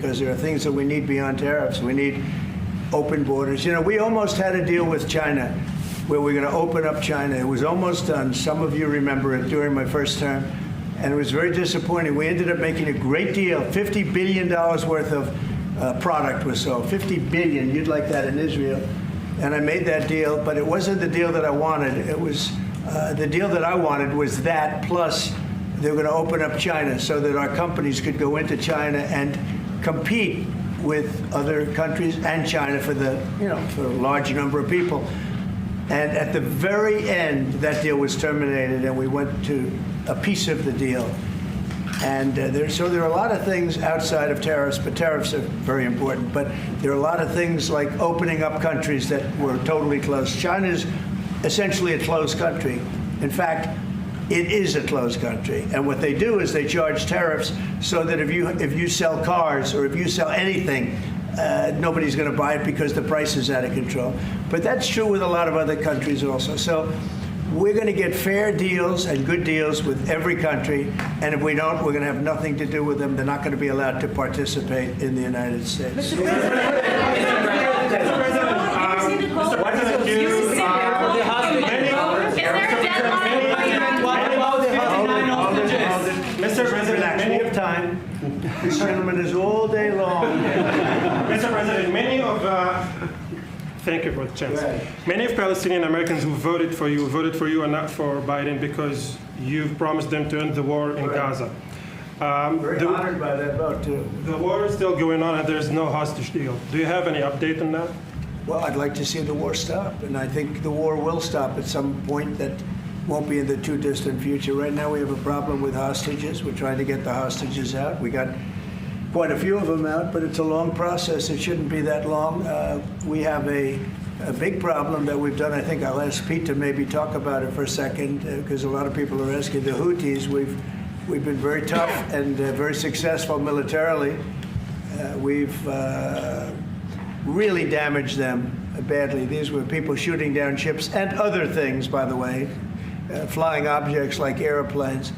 because there are things that we need beyond tariffs. We need open borders. You know, we almost had a deal with China where we're going to open up China. It was almost done. Some of you remember it during my first term, and it was very disappointing. We ended up making a great deal. $50 billion worth of product was sold. $50 billion. You'd like that in Israel. And I made that deal, but it wasn't the deal that I wanted. It was the deal that I wanted was that, plus they were going to open up China so that our companies could go into China and compete with other countries and China for for a large number of people. And at the very end, that deal was terminated, and we went to a piece of the deal. And so there are a lot of things outside of tariffs, but tariffs are very important. But there are a lot of things like opening up countries that were totally closed. China's essentially a closed country. In fact, it is a closed country. And what they do is they charge tariffs so that if you sell cars or if you sell anything, nobody's going to buy it because the price is out of control. But that's true with a lot of other countries also. So we're going to get fair deals and good deals with every country. And if we don't, we're going to have nothing to do with them. They're not going to be allowed to participate in the United States. Mr. President, we have time. This gentleman is all day long. Mr. President, thank you for the chance. Many of Palestinian Americans who voted for you are not for Biden because you've promised them to end the war in Gaza. Very honored by that vote, too. The war is still going on and there's no hostage deal. Do you have any update on that? Well, I'd like to see the war stop, and I think the war will stop at some point that won't be in the too distant future. Right now we have a problem with hostages. We're trying to get the hostages out. We got quite a few of them out, but it's a long process. It shouldn't be that long. We have a big problem that we've done. I think I'll ask Pete to maybe talk about it for a second, because a lot of people are asking. The Houthis, we've been very tough and very successful militarily. We've really damaged them badly. These were people shooting down ships and other things, by the way, flying objects like airplanes.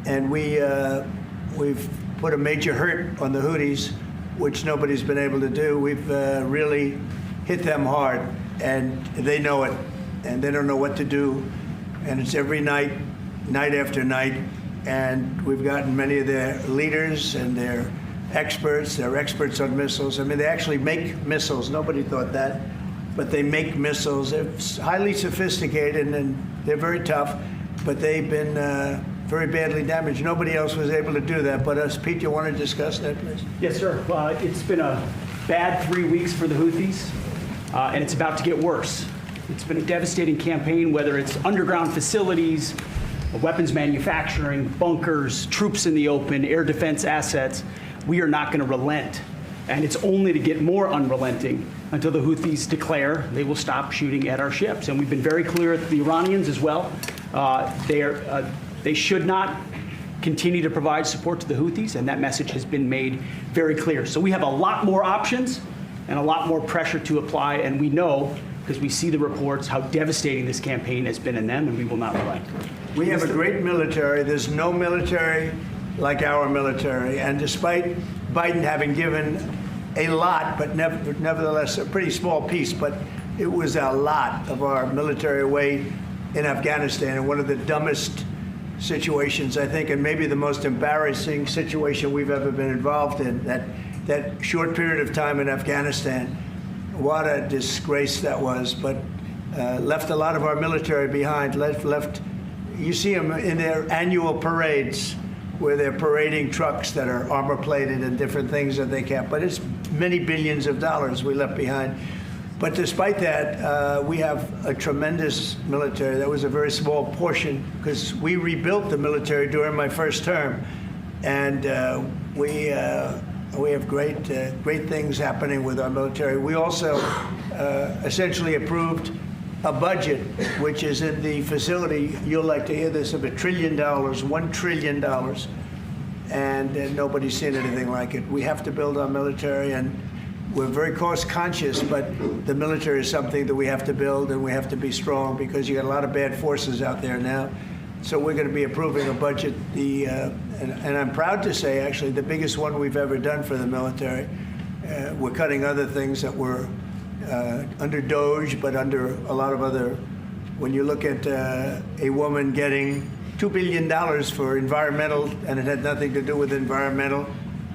And we've put a major hurt on the Houthis, which nobody's been able to do. We've really hit them hard, and they know it, and they don't know what to do. And it's every night, night after night. And we've gotten many of their leaders and their experts. They're experts on missiles. I mean, they actually make missiles. Nobody thought that. But they make missiles. They're highly sophisticated, and they're very tough. But they've been very badly damaged. Nobody else was able to do that but us. Pete, you want to discuss that, please? Yes, sir. It's been a bad 3 weeks for the Houthis, and it's about to get worse. It's been a devastating campaign, whether it's underground facilities, weapons manufacturing, bunkers, troops in the open, air defense assets. We are not going to relent. And it's only to get more unrelenting until the Houthis declare they will stop shooting at our ships. And we've been very clear at the Iranians as well. They should not continue to provide support to the Houthis, and that message has been made very clear. So we have a lot more options and a lot more pressure to apply, and we know, because we see the reports, how devastating this campaign has been in them, and we will not relent. We have a great military. There's no military like our military. And despite Biden having given a lot, but nevertheless a pretty small piece, but it was a lot of our military away in Afghanistan, and one of the dumbest situations, I think, and maybe the most embarrassing situation we've ever been involved in, that short period of time in Afghanistan. What a disgrace that was, but left a lot of our military behind. Left. You see them in their annual parades where they're parading trucks that are armor-plated and different things that they can't. But it's many billions of dollars we left behind. But despite that, we have a tremendous military. That was a very small portion, because we rebuilt the military during my first term. And we have great things happening with our military. We also essentially approved a budget, which is in the facility, you'll like to hear this, of $1 trillion, $1 trillion. And nobody's seen anything like it. We have to build our military, and we're very cost conscious, but the military is something that we have to build, and we have to be strong, because you got a lot of bad forces out there now. So we're going to be approving a budget, and I'm proud to say, actually, the biggest one we've ever done for the military. We're cutting other things that were under DOGE, but under a lot of other. When you look at a woman getting $2 billion for environmental, and it had nothing to do with environmental,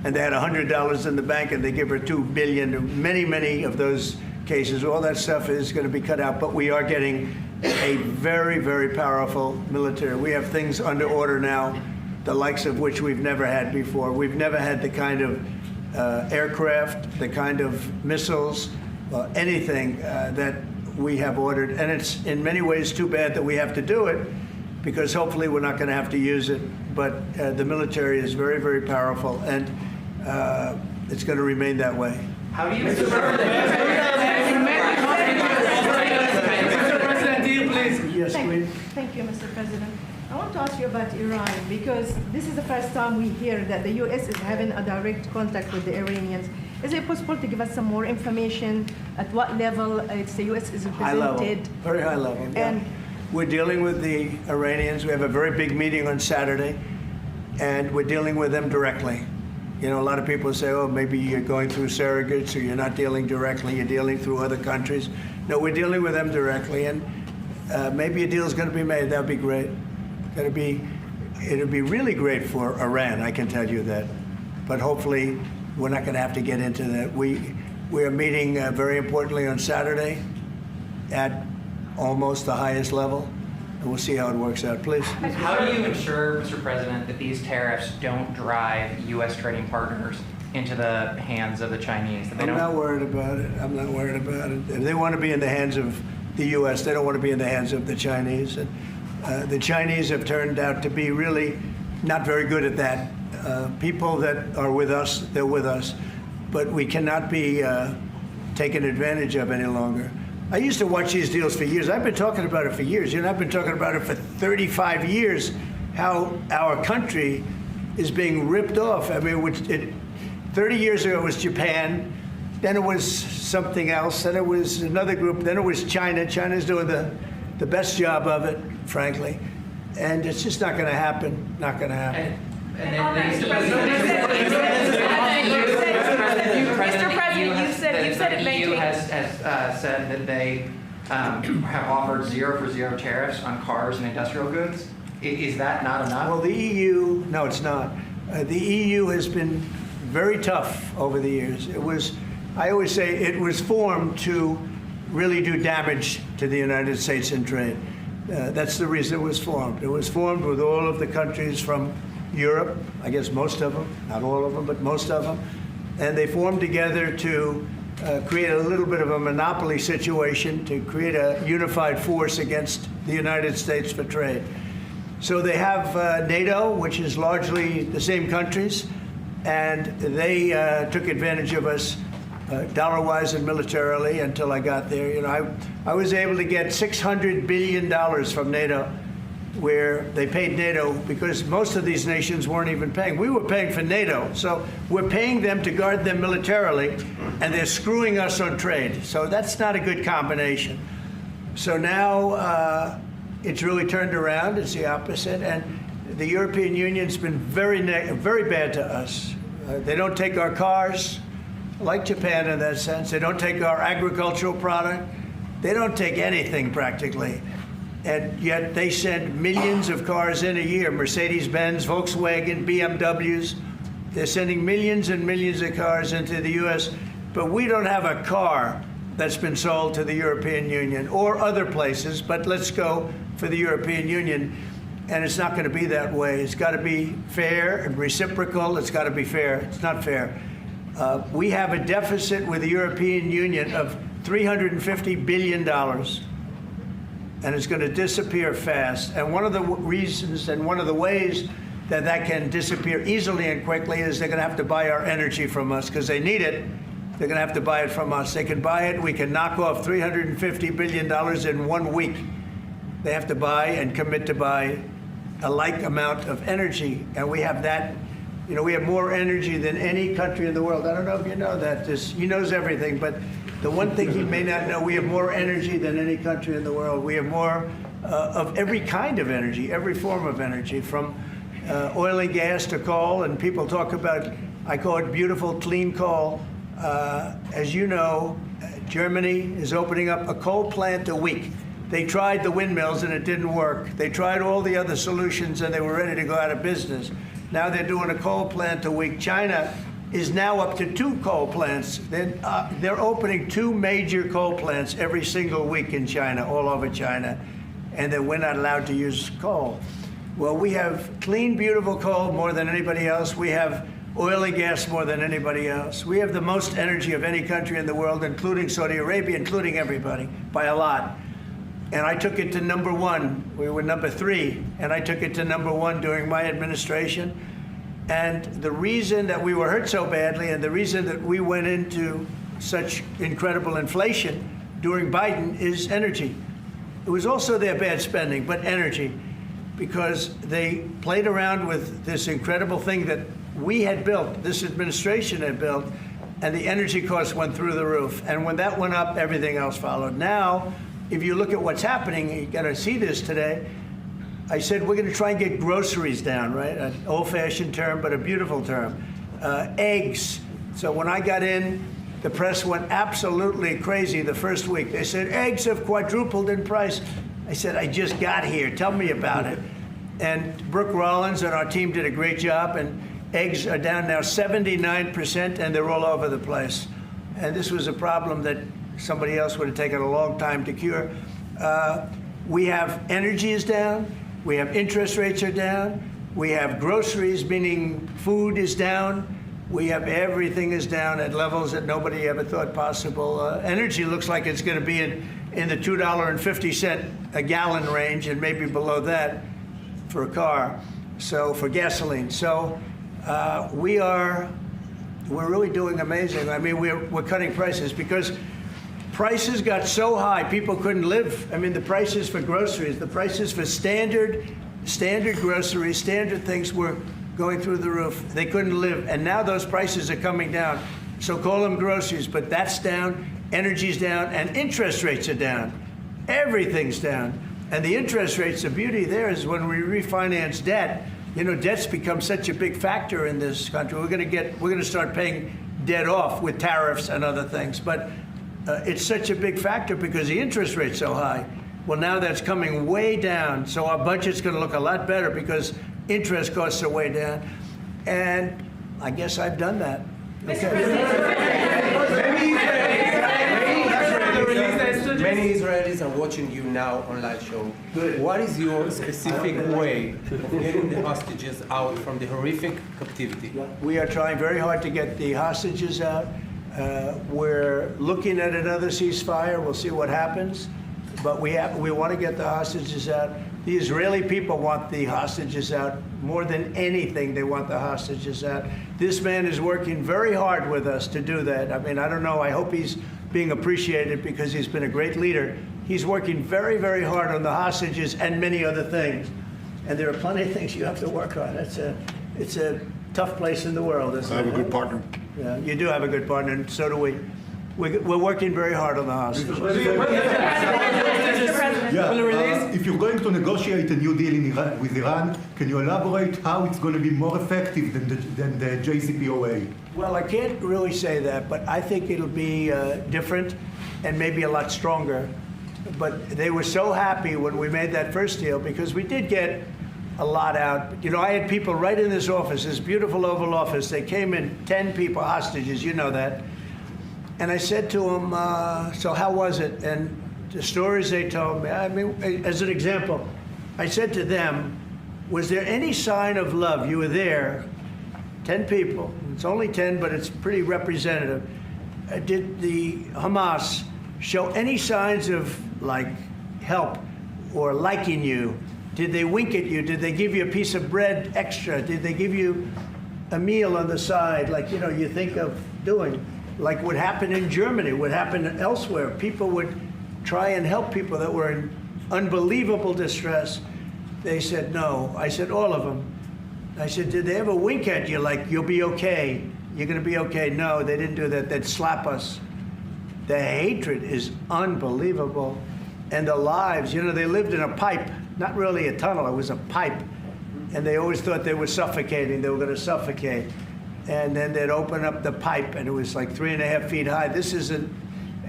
and they had $100 in the bank, and they give her $2 billion. Many of those cases, all that stuff is going to be cut out. But we are getting a very, very powerful military. We have things under order now, the likes of which we've never had before. We've never had the kind of aircraft, the kind of missiles, anything that we have ordered. And it's in many ways too bad that we have to do it, because hopefully we're not going to have to use it. But the military is very, very powerful, and it's going to remain that way. How do you, Mr. President, do you please? Yes, please. Thank you, Mr. President. I want to ask you about Iran, because this is the first time we hear that the U.S. is having a direct contact with the Iranians. Is it possible to give us some more information at what level the U.S. is represented? High level, very high level. Yeah. And we're dealing with the Iranians. We have a very big meeting on Saturday, and we're dealing with them directly. You know, a lot of people say, oh, maybe you're going through surrogates, or you're not dealing directly, you're dealing through other countries. No, we're dealing with them directly, and maybe a deal is going to be made. That would be great. It'll be really great for Iran, I can tell you that. But hopefully, we're not going to have to get into that. We are meeting very importantly on Saturday at almost the highest level, and we'll see how it works out. Please. How do you ensure, Mr. President, that these tariffs don't drive U.S. trading partners into the hands of the Chinese? That they I'm not worried about it. I'm not worried about it. If they want to be in the hands of the U.S., they don't want to be in the hands of the Chinese. And the Chinese have turned out to be really not very good at that. People that are with us, they're with us. But we cannot be taken advantage of any longer. I used to watch these deals for years. I've been talking about it for years. You know, I've been talking about it for 35 years, how our country is being ripped off. I mean, 30 years ago it was Japan, then it was something else, then it was another group, then it was China. China's doing the best job of it, frankly. And it's just not going to happen, not going to happen. Mr. President, you said it may take. The EU has said that they have offered zero for zero tariffs on cars and industrial goods. Is that not enough? Well, the EU, no, it's not. The EU has been very tough over the years. I always say it was formed to really do damage to the United States in trade. That's the reason it was formed. It was formed with all of the countries from Europe, I guess most of them, not all of them, but most of them. And they formed together to create a little bit of a monopoly situation, to create a unified force against the United States for trade. So they have NATO, which is largely the same countries, and they took advantage of us dollar-wise and militarily until I got there. You know, I was able to get $600 billion from NATO, where they paid NATO because most of these nations weren't even paying. We were paying for NATO, so we're paying them to guard them militarily, and they're screwing us on trade. So that's not a good combination. So now it's really turned around. It's the opposite, and the European Union's been very bad to us. They don't take our cars, like Japan in that sense. They don't take our agricultural product. They don't take anything practically. And yet they send millions of cars in a year, Mercedes-Benz, Volkswagen, BMWs. They're sending millions and millions of cars into the U.S., but we don't have a car that's been sold to the European Union or other places, but let's go for the European Union. And it's not going to be that way. It's got to be fair and reciprocal. It's got to be fair. It's not fair. We have a deficit with the European Union of $350 billion. And it's going to disappear fast. And one of the reasons and one of the ways that that can disappear easily and quickly is they're going to have to buy our energy from us because they need it. They're going to have to buy it from us. They can buy it. We can knock off $350 billion in 1 week. They have to buy and commit to buy a like amount of energy. And we have that. You know, we have more energy than any country in the world. I don't know if you know that. He knows everything, but the one thing he may not know, we have more energy than any country in the world. We have more of every kind of energy, every form of energy, from oil and gas to coal. And people talk about, I call it beautiful, clean coal. As you know, Germany is opening up a coal plant a week. They tried the windmills and it didn't work. They tried all the other solutions and they were ready to go out of business. Now they're doing a coal plant a week. China is now up to 2 coal plants. They're opening 2 major coal plants every single week in China, all over China, and then we're not allowed to use coal. Well, we have clean, beautiful coal more than anybody else. We have oil and gas more than anybody else. We have the most energy of any country in the world, including Saudi Arabia, including everybody, by a lot. And I took it to number 1. We were number 3, and I took it to number 1 during my administration. And the reason that we were hurt so badly and the reason that we went into such incredible inflation during Biden is energy. It was also their bad spending, but energy, because they played around with this incredible thing that we had built, this administration had built, and the energy costs went through the roof. And when that went up, everything else followed. Now, if you look at what's happening, you got to see this today. I said we're going to try and get groceries down, right? An old-fashioned term, but a beautiful term. Eggs. So when I got in, the press went absolutely crazy the first week. They said, eggs have quadrupled in price. I said, I just got here. Tell me about it. And Brooke Rollins and our team did a great job, and eggs are down now 79%, and they're all over the place. And this was a problem that somebody else would have taken a long time to cure. We have energy is down. We have interest rates are down. We have groceries, meaning food is down. We have everything is down at levels that nobody ever thought possible. Energy looks like it's going to be in the $2.50 a gallon range, and maybe below that for a car. So for gasoline. So we're really doing amazing. I mean, we're cutting prices because prices got so high, people couldn't live. I mean, the prices for groceries, the prices for standard groceries, standard things were going through the roof. They couldn't live. And now those prices are coming down. So call them groceries, but that's down, energy's down, and interest rates are down. Everything's down. And the interest rates, the beauty there is when we refinance debt, you know, debt's become such a big factor in this country. We're going to start paying debt off with tariffs and other things. But it's such a big factor because the interest rate's so high. Well, now that's coming way down. So our budget's going to look a lot better because interest costs are way down. And I guess I've done that. Many Israelis are watching you now on live show. Good. What is your specific way of getting the hostages out from the horrific captivity? We are trying very hard to get the hostages out. We're looking at another ceasefire. We'll see what happens. But we want to get the hostages out. The Israeli people want the hostages out more than anything. They want the hostages out. This man is working very hard with us to do that. I mean, I don't know. I hope he's being appreciated because he's been a great leader. He's working very, very hard on the hostages and many other things. And there are plenty of things you have to work on. It's a tough place in the world, isn't it? I have a good partner. Yeah, you do have a good partner, and so do we. We're working very hard on the hostages. If you're going to negotiate a new deal with Iran, can you elaborate how it's going to be more effective than the JCPOA? Well, I can't really say that, but I think it'll be different and maybe a lot stronger. But they were so happy when we made that first deal because we did get a lot out. You know, I had people right in this office, this beautiful Oval Office. They came in, 10 people, hostages, you know that. And I said to them, so how was it? And the stories they told me, I mean, as an example, I said to them, was there any sign of love? You were there, 10 people. It's only 10, but it's pretty representative. Did the Hamas show any signs of, like, help or liking you? Did they wink at you? Did they give you a piece of bread extra? Did they give you a meal on the side, like, you know, you think of doing? Like what happened in Germany, what happened elsewhere. People would try and help people that were in unbelievable distress. They said no. I said all of them. I said, did they ever wink at you like, you'll be okay, you're going to be okay? No, they didn't do that. They'd slap us. The hatred is unbelievable. and the lives. You know, they lived in a pipe, not really a tunnel, it was a pipe. And they always thought they were suffocating, they were going to suffocate. And then they'd open up the pipe, and it was like 3.5 feet high. This isn't,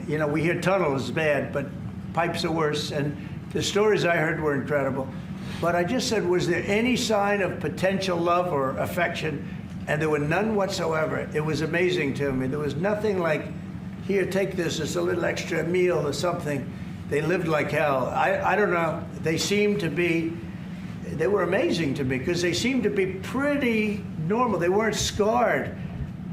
you know, we hear tunnel is bad, but pipes are worse. And the stories I heard were incredible. But I just said, was there any sign of potential love or affection? And there were none whatsoever. It was amazing to me. There was nothing like, here, take this, it's a little extra meal or something. They lived like hell. I don't know. They seemed to be, they were amazing to me because they seemed to be pretty normal. They weren't scarred,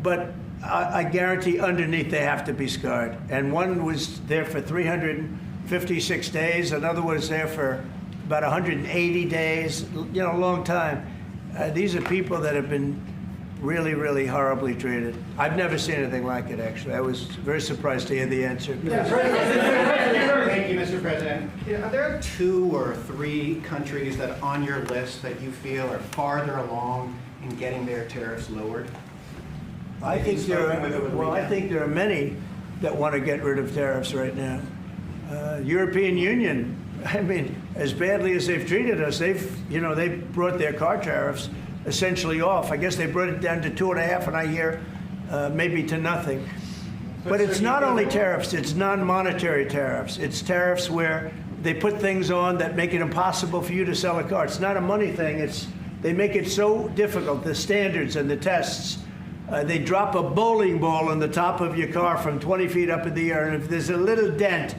but I guarantee underneath they have to be scarred. And one was there for 356 days. Another was there for about 180 days, you know, a long time. These are people that have been really, really horribly treated. I've never seen anything like it, actually. I was very surprised to hear the answer. Thank you, Mr. President. Are there 2 or 3 countries that are on your list that you feel are farther along in getting their tariffs lowered? I think there are many that want to get rid of tariffs right now. European Union, I mean, as badly as they've treated us, they've brought their car tariffs essentially off. I guess they brought it down to 2.5, and I hear maybe to nothing. But it's not only tariffs, it's non-monetary tariffs. It's tariffs where they put things on that make it impossible for you to sell a car. It's not a money thing. They make it so difficult, the standards and the tests. They drop a bowling ball on the top of your car from 20 feet up in the air, and if there's a little dent,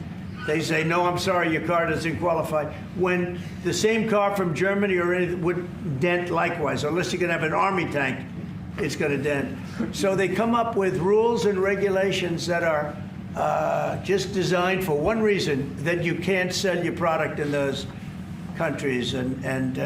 they say, no, I'm sorry, your car doesn't qualify. When the same car from Germany or anything would dent likewise, unless you can have an army tank, it's going to dent. So they come up with rules and regulations that are just designed for one reason, that you can't sell your product in those countries, and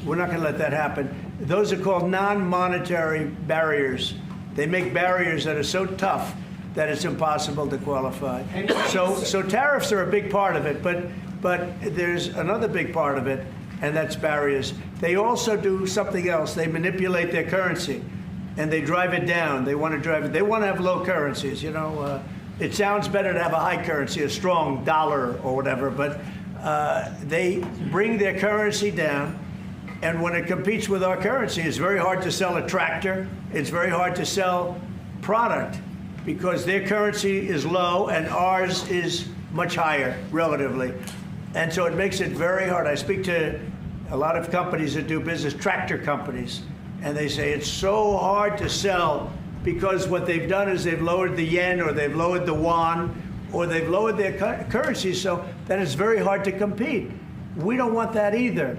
we're not going to let that happen. Those are called non-monetary barriers. They make barriers that are so tough that it's impossible to qualify. So tariffs are a big part of it, but there's another big part of it, and that's barriers. They also do something else. They manipulate their currency, and they drive it down. They want to drive it. They want to have low currencies. You know, it sounds better to have a high currency, a strong dollar or whatever, but they bring their currency down. And when it competes with our currency, it's very hard to sell a tractor. It's very hard to sell product because their currency is low and ours is much higher relatively. And so it makes it very hard. I speak to a lot of companies that do business, tractor companies, and they say it's so hard to sell because what they've done is they've lowered the yen or they've lowered the yuan or they've lowered their currency, so that it's very hard to compete. We don't want that either.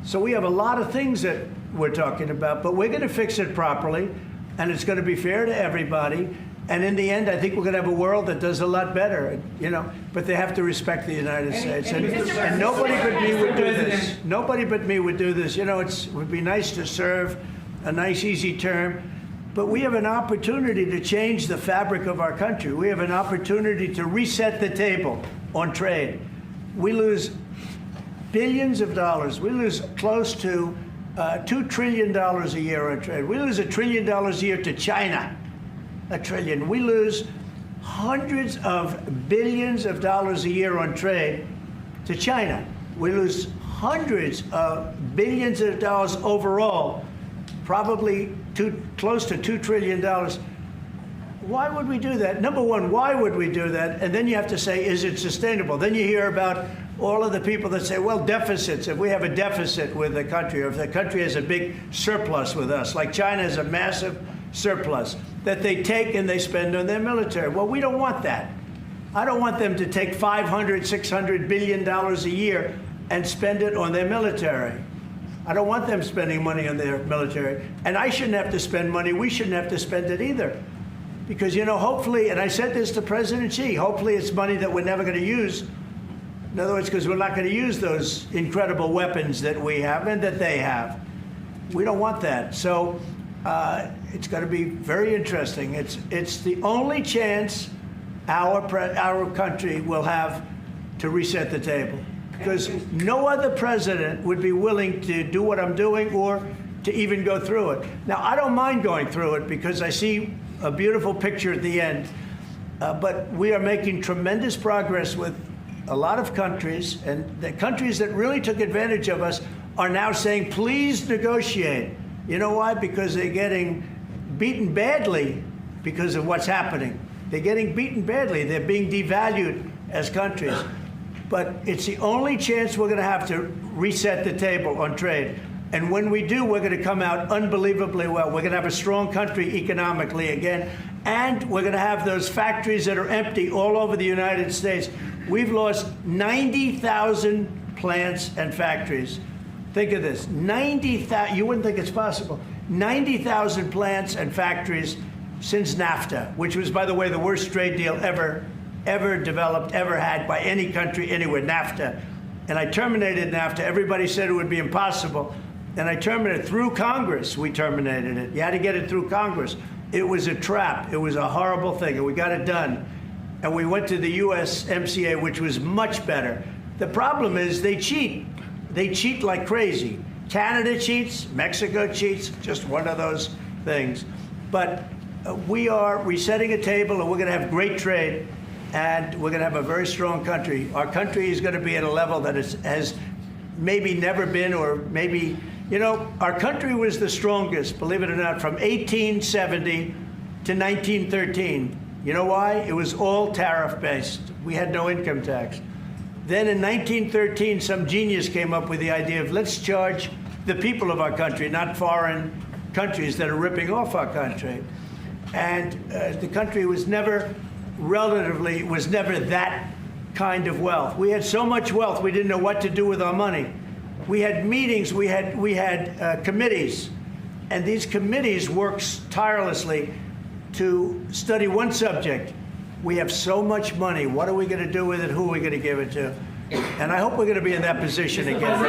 So we have a lot of things that we're talking about, but we're going to fix it properly, and it's going to be fair to everybody. And in the end, I think we're going to have a world that does a lot better, you know, but they have to respect the United States. And nobody but me would do this. Nobody but me would do this. You know, it would be nice to serve a nice, easy term, but we have an opportunity to change the fabric of our country. We have an opportunity to reset the table on trade. We lose billions of dollars. We lose close to $2 trillion a year on trade. We lose $1 trillion a year to China. $1 trillion. We lose hundreds of billions of dollars a year on trade to China. We lose hundreds of billions of dollars overall, probably close to $2 trillion. Why would we do that? Number one, why would we do that? And then you have to say, is it sustainable? Then you hear about all of the people that say, well, deficits. If we have a deficit with the country, or if the country has a big surplus with us, like China has a massive surplus that they take and they spend on their military. Well, we don't want that. I don't want them to take $500, $600 billion a year and spend it on their military. I don't want them spending money on their military. And I shouldn't have to spend money. We shouldn't have to spend it either. Because, you know, hopefully, and I said this to President Xi, hopefully it's money that we're never going to use. In other words, because we're not going to use those incredible weapons that we have and that they have. We don't want that. So it's going to be very interesting. It's the only chance our country will have to reset the table. Because no other president would be willing to do what I'm doing or to even go through it. Now, I don't mind going through it because I see a beautiful picture at the end. But we are making tremendous progress with a lot of countries, and the countries that really took advantage of us are now saying, please negotiate. You know why? Because they're getting beaten badly because of what's happening. They're getting beaten badly. They're being devalued as countries. But it's the only chance we're going to have to reset the table on trade. And when we do, we're going to come out unbelievably well. We're going to have a strong country economically again. And we're going to have those factories that are empty all over the United States. We've lost 90,000 plants and factories. Think of this, 90,000, you wouldn't think it's possible, 90,000 plants and factories since NAFTA, which was, by the way, the worst trade deal ever developed, ever had by any country anywhere, NAFTA. And I terminated NAFTA. Everybody said it would be impossible. And I terminated it through Congress. We terminated it. You had to get it through Congress. It was a trap. It was a horrible thing, and we got it done. And we went to the USMCA, which was much better. The problem is they cheat. They cheat like crazy. Canada cheats, Mexico cheats, just one of those things. But we are resetting a table, and we're going to have great trade, and we're going to have a very strong country. Our country is going to be at a level that has maybe never been, or maybe, you know, our country was the strongest, believe it or not, from 1870 to 1913. You know why? It was all tariff-based. We had no income tax. Then in 1913, some genius came up with the idea of let's charge the people of our country, not foreign countries that are ripping off our country. And the country was never that kind of wealth. We had so much wealth, we didn't know what to do with our money. We had meetings, we had committees, and these committees worked tirelessly to study one subject. We have so much money. What are we going to do with it? Who are we going to give it to? And I hope we're going to be in that position again.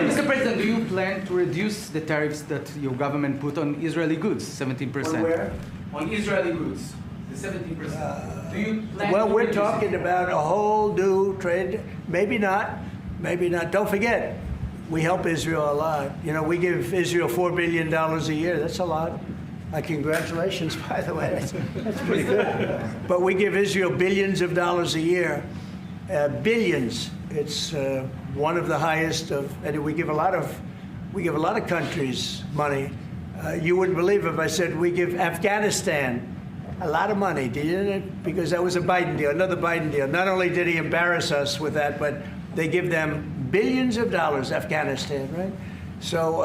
Mr. President, do you plan to reduce the tariffs that your government put on Israeli goods, 17%? On where? On Israeli goods, the 17%. Do you plan Well, to we're reduce talking it? about a whole new trade. Maybe not. Maybe not. Don't forget, we help Israel a lot. You know, we give Israel $4 billion a year. That's a lot. Congratulations, by the way. That's pretty good. But we give Israel billions of dollars a year. Billions. It's one of the highest of, and we give a lot of countries money. You wouldn't believe if I said we give Afghanistan a lot of money, didn't it? Because that was a Biden deal, another Biden deal. Not only did he embarrass us with that, but they give them billions of dollars, Afghanistan, right? So,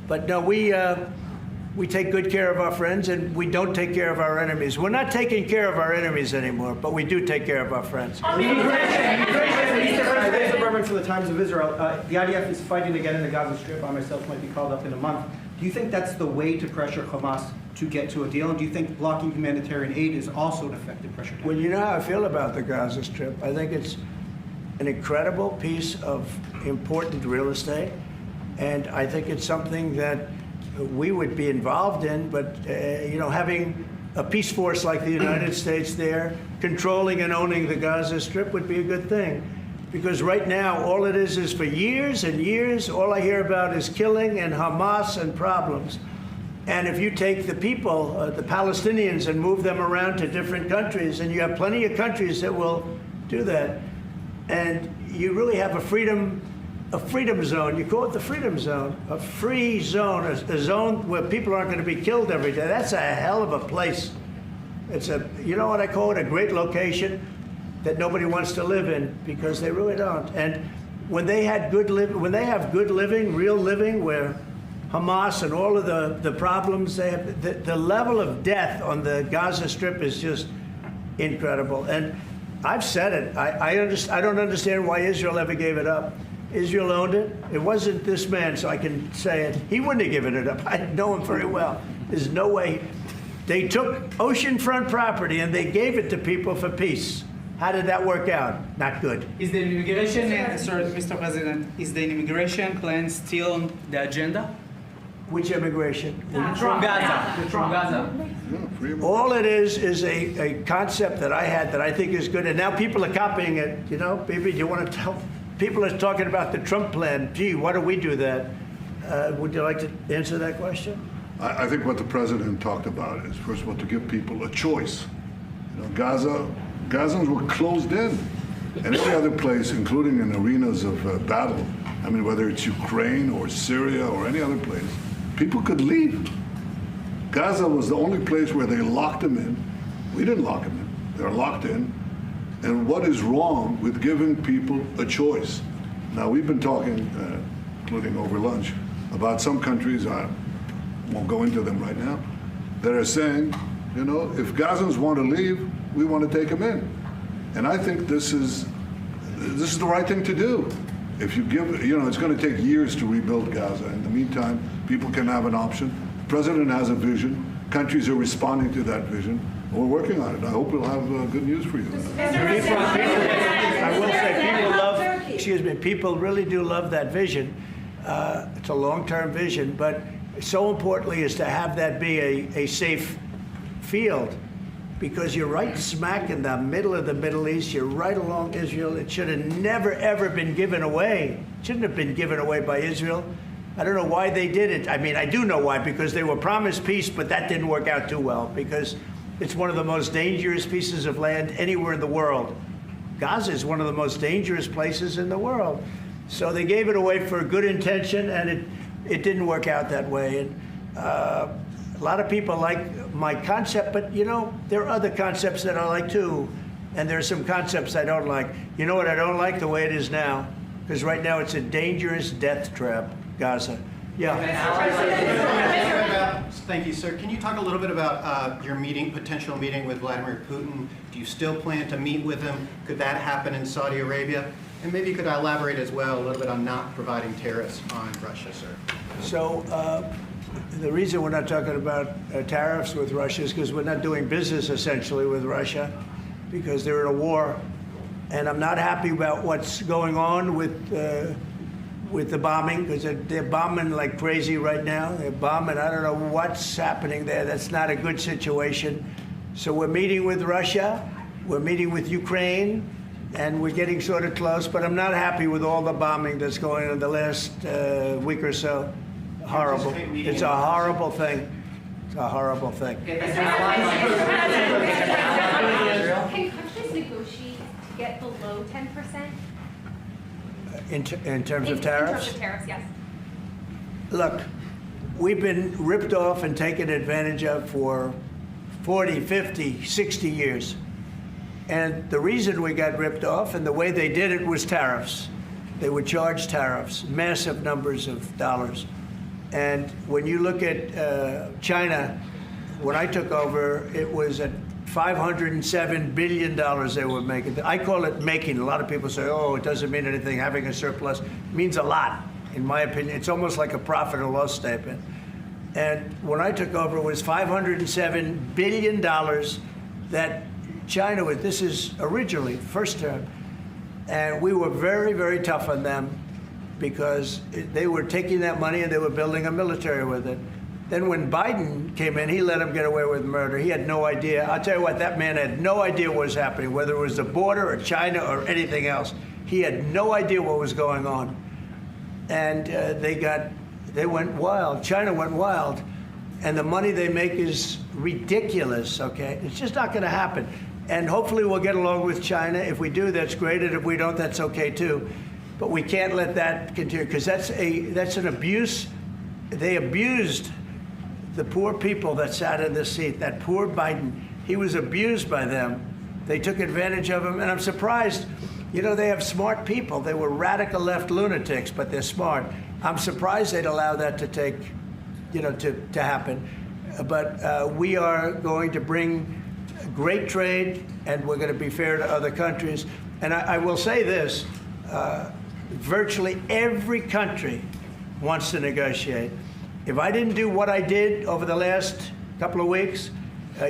but no, we take good care of our friends, and we don't take care of our enemies. We're not taking care of our enemies anymore, but we do take care of our friends. Thanks, Department for the Times of Israel. The IDF is fighting again in the Gaza Strip. I myself might be called up in a month. Do you think that's the way to pressure Hamas to get to a deal? And do you think blocking humanitarian aid is also an effective pressure tactic? Well, you know how I feel about the Gaza Strip. I think it's an incredible piece of important real estate, and I think it's something that we would be involved in, but you know, having a peace force like the United States there, controlling and owning the Gaza Strip would be a good thing. Because right now, all it is for years and years, all I hear about is killing and Hamas and problems. And if you take the people, the Palestinians, and move them around to different countries, and you have plenty of countries that will do that, and you really have a freedom zone. You call it the freedom zone, a free zone, a zone where people aren't going to be killed every day. That's a hell of a place. It's a, you know what I call it, a great location that nobody wants to live in, because they really don't. And when they have good living, real living, where Hamas and all of the problems they have, the level of death on the Gaza Strip is just incredible. And I've said it. I don't understand why Israel ever gave it up. Israel owned it. It wasn't this man, so I can say it. He wouldn't have given it up. I know him very well. There's no way. They took oceanfront property and they gave it to people for peace. How did that work out? Not good. Is the immigration, Mr. President, is the immigration plan still on the agenda? Which immigration? From Gaza. From Gaza. All it is a concept that I had that I think is good, and now people are copying it. You know, maybe you want to tell. People are talking about the Trump plan. Gee, why don't we do that? Would you like to answer that question? I think what the president talked about is, first of all, to give people a choice. Gazans were closed in. And every other place, including in arenas of battle, I mean, whether it's Ukraine or Syria or any other place, people could leave. Gaza was the only place where they locked them in. We didn't lock them in. They're locked in. And what is wrong with giving people a choice? Now, we've been talking, including over lunch, about some countries, I won't go into them right now, that are saying, if Gazans want to leave, we want to take them in. And I think this is the right thing to do. If you give, it's going to take years to rebuild Gaza. In the meantime, people can have an option. The president has a vision. Countries are responding to that vision. We're working on it. I hope we'll have good news for you. I will say people really do love that vision. It's a long-term vision, but so importantly is to have that be a safe field, because you're right smack in the middle of the Middle East. You're right along Israel. It should have never, ever been given away. It shouldn't have been given away by Israel. I don't know why they did it. I mean, I do know why, because they were promised peace, but that didn't work out too well, because it's one of the most dangerous pieces of land anywhere in the world. Gaza is one of the most dangerous places in the world. So they gave it away for good intention, and it didn't work out that way. And a lot of people like my concept, but there are other concepts that I like too. And there are some concepts I don't like. You know what I don't like? The way it is now. Because right now it's a dangerous death trap, Gaza. Yeah. Thank you, sir. Can you talk a little bit about your potential meeting with Vladimir Putin? Do you still plan to meet with him? Could that happen in Saudi Arabia? And maybe you could elaborate as well a little bit on not providing tariffs on Russia, sir. So the reason we're not talking about tariffs with Russia is because we're not doing business essentially with Russia, because they're in a war. And I'm not happy about what's going on with the bombing, because they're bombing like crazy right now. They're bombing. I don't know what's happening there. That's not a good situation. So we're meeting with Russia. We're meeting with Ukraine. And we're getting sort of close. But I'm not happy with all the bombing that's going on the last week or so. Horrible. It's a horrible thing. It's a horrible thing. Can countries negotiate to get below 10%? In terms of tariffs? In terms of tariffs, yes. Look, we've been ripped off and taken advantage of for 40, 50, 60 years. And the reason we got ripped off and the way they did it was tariffs. They would charge tariffs, massive numbers of dollars. And when you look at China, when I took over, it was at $507 billion they were making. I call it making. A lot of people say, oh, it doesn't mean anything. Having a surplus means a lot, in my opinion. It's almost like a profit or loss statement. And when I took over, it was $507 billion that China was, this is originally, first term. And we were very, very tough on them because they were taking that money and they were building a military with it. Then when Biden came in, he let him get away with murder. He had no idea. I'll tell you what, that man had no idea what was happening, whether it was the border or China or anything else. He had no idea what was going on. And they went wild. China went wild. And the money they make is ridiculous, okay? It's just not gonna happen. And hopefully we'll get along with China. If we do, that's great. And if we don't, that's okay too. But we can't let that continue, because that's an abuse. They abused the poor people that sat in this seat. That poor Biden, he was abused by them. They took advantage of him, and I'm surprised. You know, they have smart people. They were radical left lunatics, but they're smart. I'm surprised they'd allow that to take, to happen. But we are going to bring great trade, and we're going to be fair to other countries. And I will say this, virtually every country wants to negotiate. If I didn't do what I did over the last couple of weeks,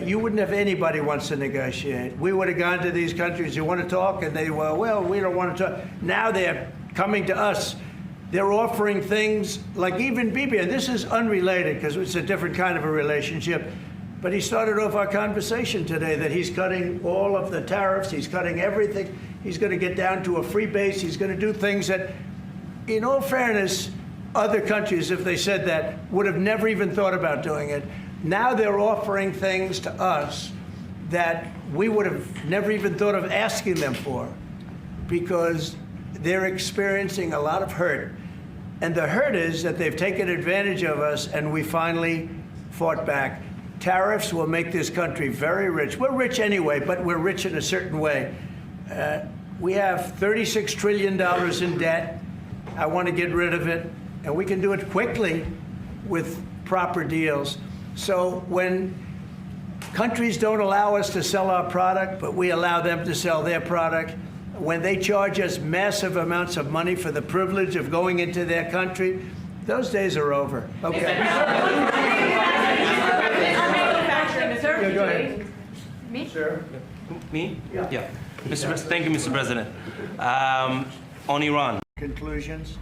you wouldn't have anybody wants to negotiate. We would have gone to these countries, you want to talk? And they were, well, we don't want to talk. Now they're coming to us. They're offering things like even Bibi, and this is unrelated because it's a different kind of a relationship, but he started off our conversation today that he's cutting all of the tariffs, he's cutting everything, he's going to get down to a free base, he's going to do things that, in all fairness, other countries, if they said that, would have never even thought about doing it. Now they're offering things to us that we would have never even thought of asking them for, because they're experiencing a lot of hurt. And the hurt is that they've taken advantage of us, and we finally fought back. Tariffs will make this country very rich. We're rich anyway, but we're rich in a certain way. We have $36 trillion in debt. I want to get rid of it, and we can do it quickly with proper deals. So when countries don't allow us to sell our product, but we allow them to sell their product, when they charge us massive amounts of money for the privilege of going into their country, those days are over. Okay. Yeah, go ahead. Me? Sir? Me? Yeah. Thank you, Mr. President. On Iran. Conclusions,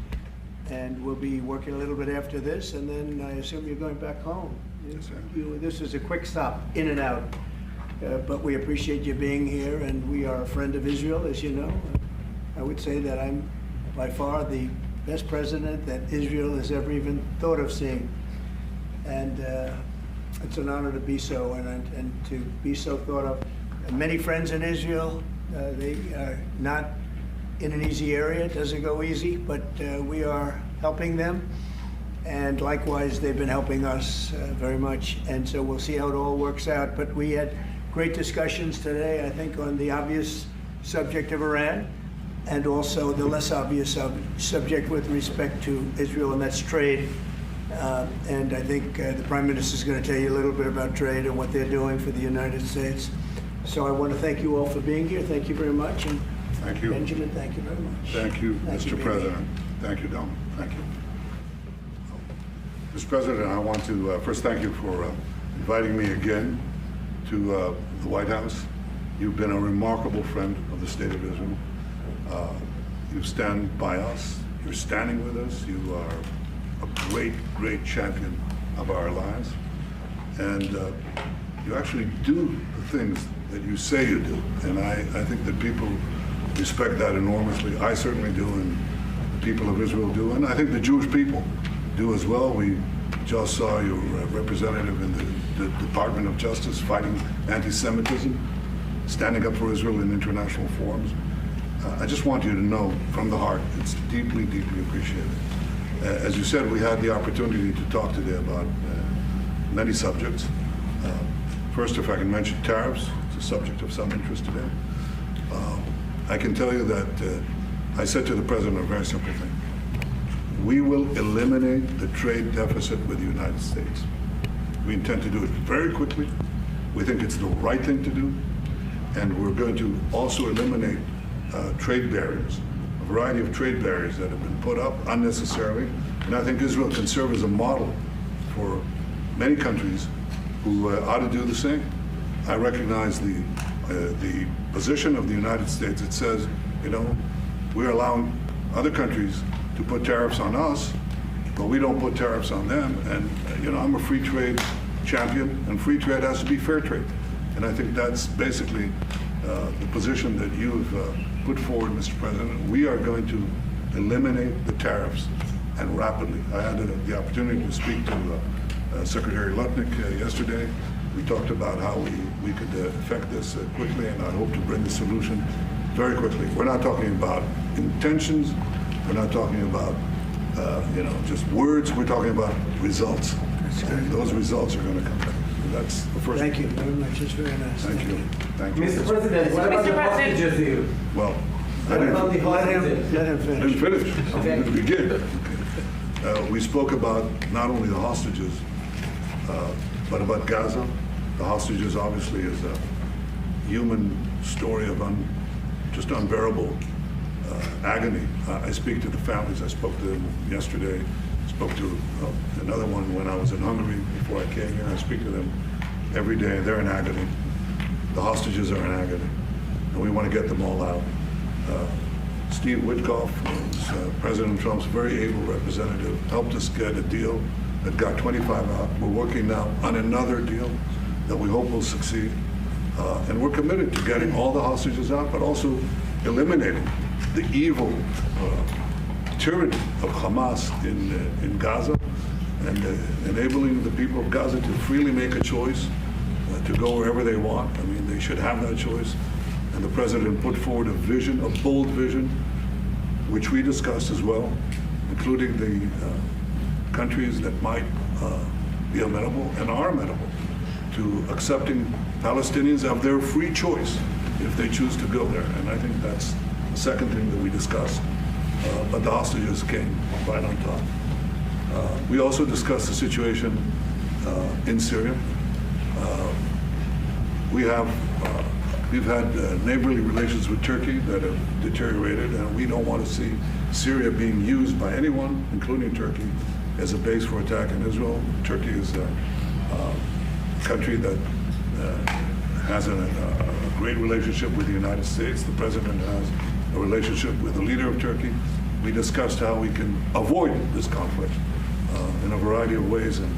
and we'll be working a little bit after this, and then I assume you're going back home. Yes, sir. This is a quick stop, in and out. But we appreciate you being here, and we are a friend of Israel, as you know. I would say that I'm by far the best president that Israel has ever even thought of seeing. And it's an honor to be so, and to be so thought of. And many friends in Israel, they are not in an easy area. It doesn't go easy, but we are helping them. And likewise, they've been helping us very much. And so we'll see how it all works out. But we had great discussions today, I think, on the obvious subject of Iran, and also the less obvious subject with respect to Israel, and that's trade. And I think the Prime Minister is going to tell you a little bit about trade and what they're doing for the United States. So I want to thank you all for being here. Thank you very much. And Thank you. Benjamin, thank you very much. Thank you, Thank you, Mr. President. Thank you, Donald. Thank you. Mr. President, I want to first thank you for inviting me again to the White House. You've been a remarkable friend of the State of Israel. You stand by us. You're standing with us. You are a great, great champion of our alliance. And you actually do the things that you say you do. And I think that people respect that enormously. I certainly do, and the people of Israel do. And I think the Jewish people do as well. We just saw your representative in the Department of Justice fighting anti-Semitism, standing up for Israel in international forums. I just want you to know from the heart, it's deeply, deeply appreciated. As you said, we had the opportunity to talk today about many subjects. First, if I can mention tariffs, it's a subject of some interest today. I can tell you that I said to the President a very simple thing. We will eliminate the trade deficit with the United States. We intend to do it very quickly. We think it's the right thing to do. And we're going to also eliminate trade barriers, a variety of trade barriers that have been put up unnecessarily. And I think Israel can serve as a model for many countries who ought to do the same. I recognize the position of the United States. It says, you know, we're allowing other countries to put tariffs on us, but we don't put tariffs on them. And, you know, I'm a free trade champion, and free trade has to be fair trade. And I think that's basically the position that you've put forward, Mr. President. We are going to eliminate the tariffs, and rapidly. I had the opportunity to speak to Secretary Lutnick yesterday. We talked about how we could effect this quickly, and I hope to bring the solution very quickly. We're not talking about intentions. We're not talking about, you know, just words. We're talking about results. And those results are going to come. That's the first. Thank you very much. It's very nice. Thank you. Thank you. Mr. President, what about the hostages here? Well, What about the hostages? Let him I didn't finish. finish. I'm going to begin. We spoke about not only the hostages, but about Gaza. The hostages obviously is a human story of just unbearable agony. I speak to the families. I spoke to them yesterday. Spoke to another one when I was in Hungary before I came here. I speak to them every day. They're in agony. The hostages are in agony. And we want to get them all out. Steve Witkoff, was, President Trump's very able representative, helped us get a deal that got 25 out. We're working now on another deal that we hope will succeed. And we're committed to getting all the hostages out, but also eliminating the evil tyranny of Hamas in Gaza, and enabling the people of Gaza to freely make a choice to go wherever they want. I mean, they should have that choice. And the president put forward a vision, a bold vision, which we discussed as well, including the countries that might be amenable and are amenable to accepting Palestinians of their free choice if they choose to go there. And I think that's the second thing that we discussed. But the hostages came right on top. We also discussed the situation in Syria. We've had neighborly relations with Turkey that have deteriorated, and we don't want to see Syria being used by anyone, including Turkey, as a base for attack in Israel. Turkey is a country that has a great relationship with the United States. The president has a relationship with the leader of Turkey. We discussed how we can avoid this conflict in a variety of ways, and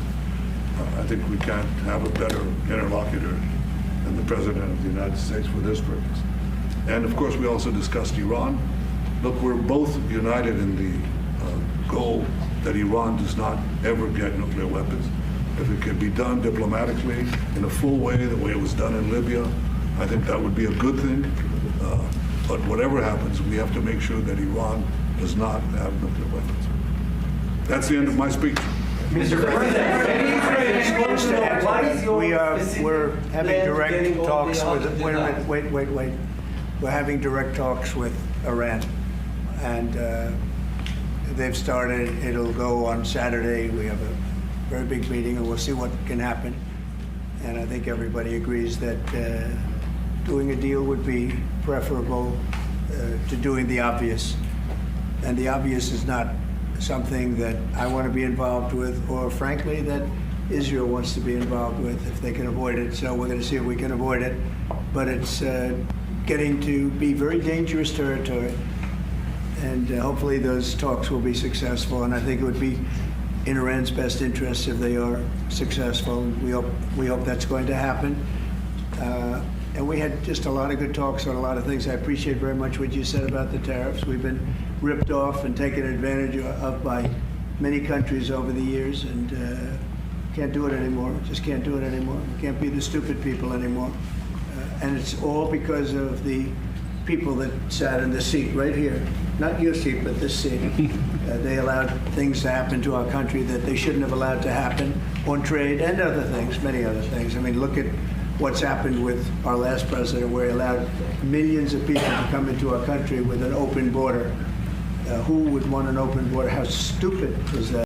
I think we can't have a better interlocutor than the President of the United States for this purpose. And of course, we also discussed Iran. Look, we're both united in the goal that Iran does not ever get nuclear weapons. If it could be done diplomatically in a full way, the way it was done in Libya, I think that would be a good thing. But whatever happens, we have to make sure that Iran does not have nuclear weapons. That's the end of my speech. Mr. President, We're having direct talks with, wait. We're having direct talks with Iran. And they've started, it'll go on Saturday. We have a very big meeting and we'll see what can happen. And I think everybody agrees that doing a deal would be preferable to doing the obvious. And the obvious is not something that I want to be involved with, or frankly, that Israel wants to be involved with if they can avoid it. So we're going to see if we can avoid it. But it's getting to be very dangerous territory. And hopefully those talks will be successful. And I think it would be in Iran's best interest if they are successful. We hope that's going to happen. And we had just a lot of good talks on a lot of things. I appreciate very much what you said about the tariffs. We've been ripped off and taken advantage of by many countries over the years, and can't do it anymore. Just can't do it anymore. Can't be the stupid people anymore. And it's all because of the people that sat in the seat right here. Not your seat, but this seat. They allowed things to happen to our country that they shouldn't have allowed to happen on trade and other things, many other things. I mean, look at what's happened with our last president, where he allowed millions of people to come into our country with an open border. Who would want an open border? How stupid was that?